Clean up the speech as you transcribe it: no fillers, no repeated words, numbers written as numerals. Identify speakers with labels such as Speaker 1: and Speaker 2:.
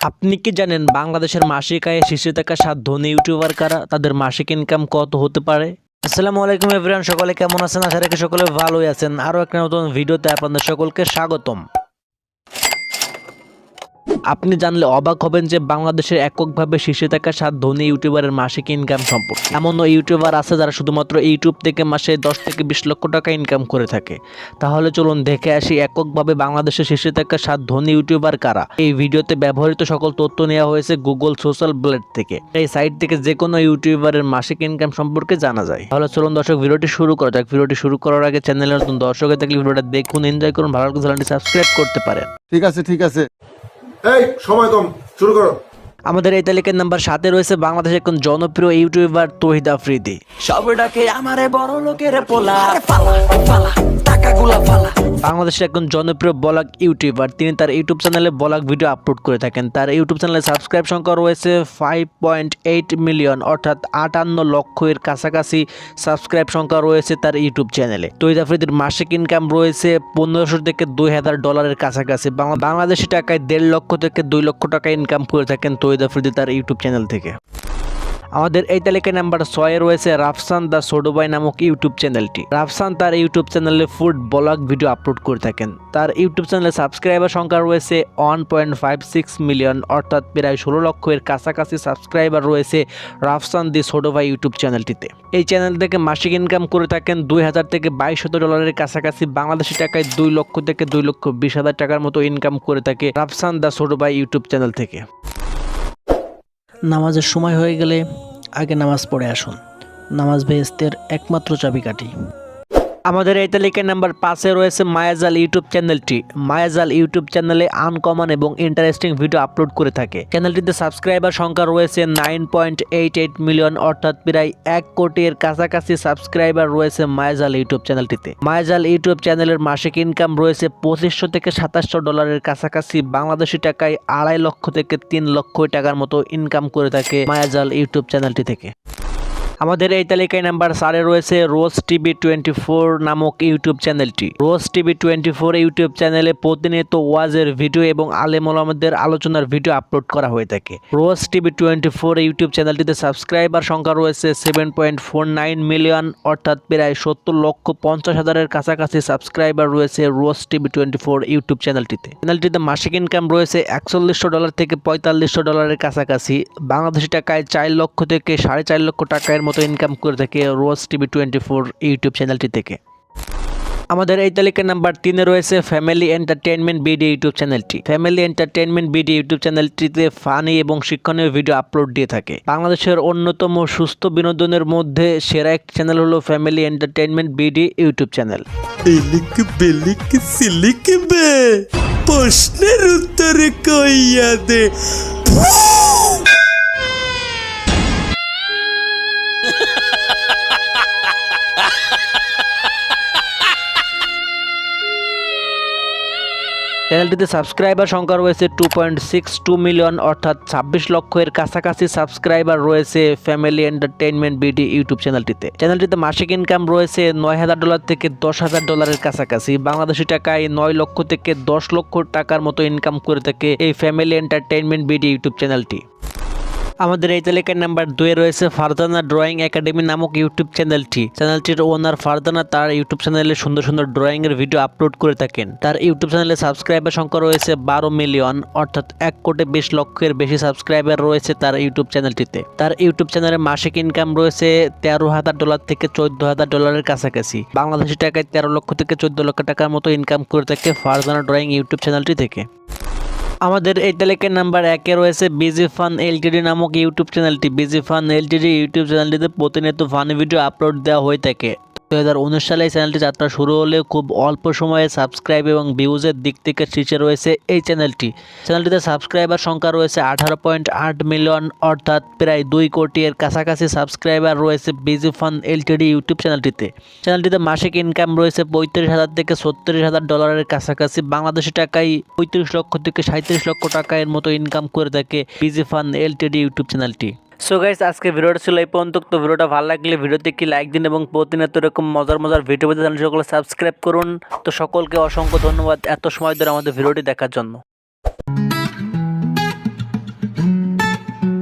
Speaker 1: আপনি কি জানেন বাংলাদেশের মাসিক আয়ে শীর্ষে থাকা 7 ধনী ইউটিউবার কারা? তাদের মাসিক ইনকাম কত হতে পারে? আসসালামু আলাইকুম এভরিওয়ান, সকলে কেমন আছেন? আশা রাখি সকলে ভালোই আছেন। আরও একটা নতুন ভিডিওতে আপনাদের সকলকে স্বাগতম। আপনি জানলে অবাক হবেন যে বাংলাদেশের এককভাবে শীর্ষে থাকা 7 ধনী ইউটিউবারের মাসিক ইনকাম সম্পর্কে। এমনও ইউটিউবার আছে যারা শুধুমাত্র ইউটিউব থেকে মাসে 10 থেকে 20 লক্ষ টাকা ইনকাম করে থাকে। তাহলে চলুন দেখে আসি এককভাবে বাংলাদেশের শীর্ষে থাকা 7 ধনী ইউটিউবার কারা। এই ভিডিওতে ব্যবহৃত সকল তথ্য নেওয়া হয়েছে গুগল সোশ্যাল ব্লেড থেকে। এই সাইট থেকে যে কোনো ইউটিউবারের মাসিক ইনকাম সম্পর্কে জানা যায়। তাহলে চলুন দর্শক ভিডিওটি শুরু করা যাক। ভিডিওটি শুরু করার আগে চ্যানেলের নতুন দর্শক হয়ে থাকলে ভিডিওটা দেখুন, এনজয় করুন, ভালো লাগলে চ্যানেলটি সাবস্ক্রাইব করতে পারেন।
Speaker 2: ঠিক আছে এই সময় কম, শুরু করো।
Speaker 1: আমাদের এই তালিকার নাম্বার 7-এ রয়েছে বাংলাদেশের একজন জনপ্রিয় ইউটিউবার তৌহিদ আফ্রিদি।
Speaker 3: সব ডাকে আমারে বড় লোকের পোলা, ফালা ফালা টাকাগুলা ফালা।
Speaker 1: বাংলাদেশের একজন জনপ্রিয় ব্লগ ইউটিউবার, তিনি তার ইউটিউব চ্যানেলে ব্লগ ভিডিও আপলোড করে থাকেন। তার ইউটিউব চ্যানেলে সাবস্ক্রাইব সংখ্যা রয়েছে 5.8 মিলিয়ন, অর্থাৎ 58 লক্ষের কাছাকাছি সাবস্ক্রাইব সংখ্যা রয়েছে তার ইউটিউব চ্যানেলে। তৌহিদ আফ্রিদির মাসিক ইনকাম রয়েছে 1500 থেকে 2000 ডলারের কাছাকাছি। বাংলাদেশি টাকায় 1.5 লক্ষ থেকে 2 লক্ষ টাকা ইনকাম করে থাকেন তৌহিদ আফ্রিদি তার ইউটিউব চ্যানেল থেকে। আমাদের এই তালিকায় নাম্বার 6-এ রয়েছে রাফসান দ্য ছোট ভাই নামক ইউটিউব চ্যানেলটি। রাফসান তার ইউটিউব চ্যানেলে ফুড ব্লগ ভিডিও আপলোড করে থাকেন। তার ইউটিউব চ্যানেলে সাবস্ক্রাইবার সংখ্যা রয়েছে 1.56 মিলিয়ন, অর্থাৎ প্রায় 16 লক্ষের কাছাকাছি সাবস্ক্রাইবার রয়েছে রাফসান দি ছোট ভাই ইউটিউব চ্যানেলটিতে। এই চ্যানেল থেকে মাসিক ইনকাম করে থাকেন 2000 থেকে 2200 ডলারের কাছাকাছি। বাংলাদেশি টাকায় 2 লক্ষ থেকে 2,20,000 টাকার মতো ইনকাম করে থাকে রাফসান দ্য ছোট ভাই ইউটিউব চ্যানেল থেকে। নামাজের সময় হয়ে গেলে আগে নামাজ পড়ে আসুন, নামাজ বেহেশতের একমাত্র চাবিকাঠি। আমাদের এই তালিকায় নাম্বার 5-এ রয়েছে মায়াজাল ইউটিউব চ্যানেলটি। মায়াজাল ইউটিউব চ্যানেলে আনকমন এবং ইন্টারেস্টিং ভিডিও আপলোড করে থাকে। চ্যানেলটিতে সাবস্ক্রাইবার সংখ্যা রয়েছে 9.88 মিলিয়ন, অর্থাৎ প্রায় 1 কোটির কাছাকাছি সাবস্ক্রাইবার রয়েছে মায়াজাল ইউটিউব চ্যানেলটিতে। মায়াজাল ইউটিউব চ্যানেলের মাসিক ইনকাম রয়েছে 2500 থেকে 2700 ডলারের কাছাকাছি। বাংলাদেশি টাকায় 2.5 লক্ষ থেকে 3 লক্ষ টাকার মতো ইনকাম করে থাকে মায়াজাল ইউটিউব চ্যানেলটি থেকে। আমাদের এই তালিকায় নাম্বার 4-এ রয়েছে রোজ টিভি 24 নামক ইউটিউব চ্যানেলটি। রোজ টিভি 24 ইউটিউব চ্যানেলে প্রতিনিয়ত ওয়াজের ভিডিও এবং আলেম ওলামাদের আলোচনার ভিডিও আপলোড করা হয়ে থাকে। রোজ টিভি 24 ইউটিউব চ্যানেলটিতে সাবস্ক্রাইবার সংখ্যা রয়েছে 7.49 মিলিয়ন, অর্থাৎ প্রায় 70,50,000-এর কাছাকাছি সাবস্ক্রাইবার রয়েছে রোজ টিভি 24 ইউটিউব চ্যানেলটিতে। চ্যানেলটিতে মাসিক ইনকাম রয়েছে 4100 ডলার থেকে 4500 ডলারের কাছাকাছি। বাংলাদেশি টাকায় 4 লক্ষ থেকে 4.5 লক্ষ টাকার মতো ইনকাম করে থাকে রোজ টিভি 24 ইউটিউব চ্যানেলটি থেকে। আমাদের এই তালিকার নাম্বার 3-এ রয়েছে ফ্যামিলি এন্টারটেইনমেন্ট বিডি ইউটিউব চ্যানেলটি। ফ্যামিলি এন্টারটেইনমেন্ট বিডি ইউটিউব চ্যানেলটিতে ফানি এবং শিক্ষণীয় ভিডিও আপলোড দিয়ে থাকে। বাংলাদেশের অন্যতম সুস্থ বিনোদনের মধ্যে সেরা একটি চ্যানেল হলো family entertainment BD YouTube channel.
Speaker 4: এলিক বেলিক সিলিক বে প্রশ্নের উত্তরে কইয়া দে।
Speaker 1: চ্যানেলটিতে সাবস্ক্রাইবার সংখ্যা রয়েছে 2.62 মিলিয়ন, অর্থাৎ 26 লক্ষের কাছাকাছি সাবস্ক্রাইবার রয়েছে ফ্যামিলি এন্টারটেইনমেন্ট বিডি ইউটিউব চ্যানেলটিতে। চ্যানেলটিতে মাসিক ইনকাম রয়েছে 9,000 ডলার থেকে 10,000 ডলারের কাছাকাছি। বাংলাদেশি টাকায় 9 লক্ষ থেকে 10 লক্ষ টাকার মতো ইনকাম করে থাকে এই ফ্যামিলি এন্টারটেইনমেন্ট বিডি ইউটিউব চ্যানেলটি। আমাদের এই তালিকার নাম্বার 2-এ রয়েছে ফারজানা ড্রয়িং একাডেমি নামক ইউটিউব চ্যানেলটি। চ্যানেলটির ওনার ফারজানা তার ইউটিউব চ্যানেলে সুন্দর সুন্দর ড্রয়িং এর ভিডিও আপলোড করে থাকেন। তার ইউটিউব চ্যানেলে সাবস্ক্রাইবার সংখ্যা রয়েছে 12 মিলিয়ন, অর্থাৎ 1 কোটি 20 লক্ষের বেশি সাবস্ক্রাইবার রয়েছে তার ইউটিউব চ্যানেলটিতে। তার ইউটিউব চ্যানেলে মাসিক ইনকাম রয়েছে 13,000 ডলার থেকে 14,000 ডলারের কাছাকাছি। বাংলাদেশি টাকায় 13 লক্ষ থেকে 14 লক্ষ টাকার মতো ইনকাম করে থাকে ফারজানা ড্রয়িং ইউটিউব চ্যানেলটি থেকে। আমাদের এই তালিকার নাম্বার 1-এ রয়েছে বিজি ফান এলটিডি নামক ইউটিউব চ্যানেলটি। বিজি ফান এলটিডি ইউটিউব চ্যানেলটিতে প্রতিনিয়ত ফানি ভিডিও আপলোড দেওয়া হয়ে থাকে। 2019 সালে এই চ্যানেলটি যাত্রা শুরু হলেও খুব অল্প সময়ে সাবস্ক্রাইব এবং ভিউজের দিক থেকে শীর্ষে রয়েছে এই চ্যানেলটি। চ্যানেলটিতে সাবস্ক্রাইবার সংখ্যা রয়েছে 18.8 মিলিয়ন, অর্থাৎ প্রায় 2 কোটির কাছাকাছি সাবস্ক্রাইবার রয়েছে বিজি ফান এলটিডি ইউটিউব চ্যানেলটিতে। চ্যানেলটিতে মাসিক ইনকাম রয়েছে 35,000 থেকে 36,000 ডলারের কাছাকাছি। বাংলাদেশি টাকায় 35 লক্ষ থেকে 37 লক্ষ টাকার মতো ইনকাম করে থাকে বিজি ফান এলটিডি ইউটিউব চ্যানেলটি। সো গাইস, আজকে ভিডিওটা ছিল এই পর্যন্ত। তো ভিডিওটা ভালো লাগলে ভিডিওতে কি লাইক দিন এবং প্রতিনিয়ত এরকম মজার ভিডিও পেতে চ্যানেল সকলে সাবস্ক্রাইব করুন। তো সকলকে অসংখ্য ধন্যবাদ এত সময় ধরে আমাদের ভিডিওটি দেখার জন্য।